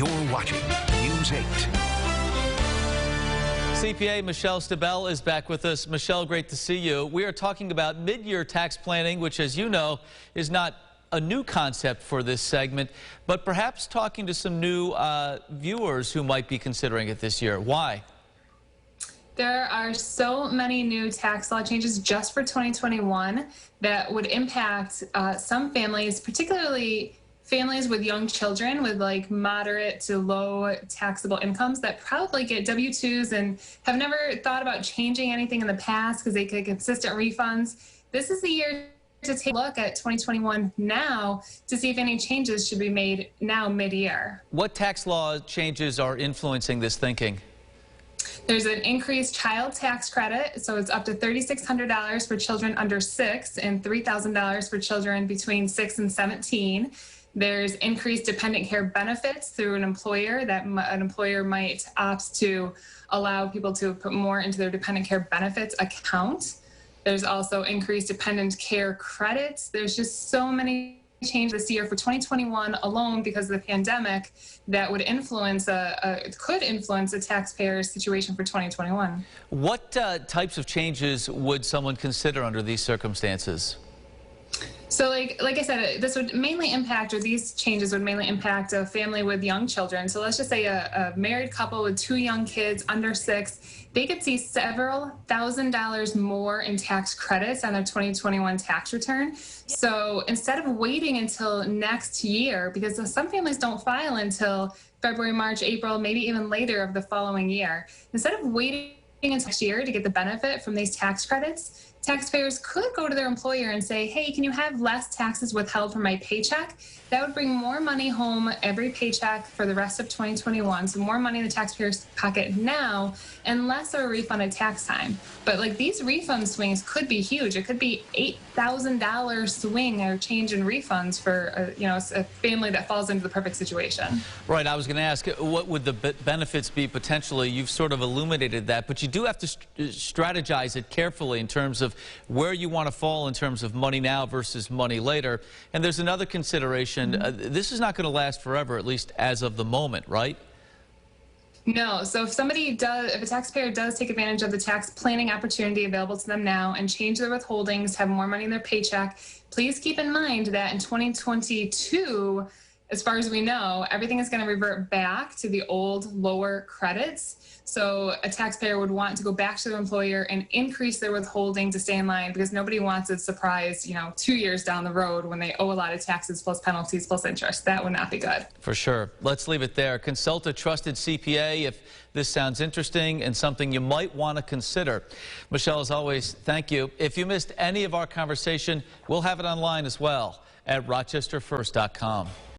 You're watching News 8. CPA Michelle Staebell is back with us. Michelle, great to see you. We are talking about mid-year tax planning, which, as you know, is not a new concept for this segment, but perhaps talking to some new viewers who might be considering it this year. Why? There are so many new tax law changes just for 2021 that would impact some families, particularly families with young children with like moderate to low taxable incomes that probably get W-2s and have never thought about changing anything in the past because they get consistent refunds. This is the year to take a look at 2021 now to see if any changes should be made now mid-year. What tax law changes are influencing this thinking? There's an increased child tax credit, so it's up to $3,600 for children under 6 and $3,000 for children between 6 and 17. There's increased dependent care benefits through an employer that an employer might opt to allow people to put more into their dependent care benefits account. There's also increased dependent care credits. There's just so many changes this year for 2021 alone because of the pandemic that would influence could influence a taxpayer's situation for 2021. What types of changes would someone consider under these circumstances? So like I said, this would mainly impact, or these changes would mainly impact a family with young children. So let's just say a married couple with 2 young kids under 6, they could see several $1,000s more in tax credits on their 2021 tax return. So instead of waiting until next year, because some families don't file until February, March, April, maybe even later of the following year, instead of waiting until next year to get the benefit from these tax credits, taxpayers could go to their employer and say, hey, can you have less taxes withheld from my paycheck? That would bring more money home every paycheck for the rest of 2021. So more money in the taxpayer's pocket now and less of a refund at tax time. But like these refund swings could be huge. It could be $8,000 swing or change in refunds for a family that falls into the perfect situation. Right. I was going to ask, what would the benefits be potentially? You've sort of illuminated that, but you do have to strategize it carefully in terms of where you want to fall in terms of money now versus money later. And there's another consideration. This is not going to last forever, at least as of the moment, right? No. So if a taxpayer does take advantage of the tax planning opportunity available to them now and change their withholdings, have more money in their paycheck, please keep in mind that in 2022, as far as we know, everything is going to revert back to the old lower credits. So a taxpayer would want to go back to their employer and increase their withholding to stay in line because nobody wants a surprise, 2 years down the road when they owe a lot of taxes plus penalties plus interest. That would not be good. For sure. Let's leave it there. Consult a trusted CPA if this sounds interesting and something you might want to consider. Michelle, as always, thank you. If you missed any of our conversation, we'll have it online as well at rochesterfirst.com.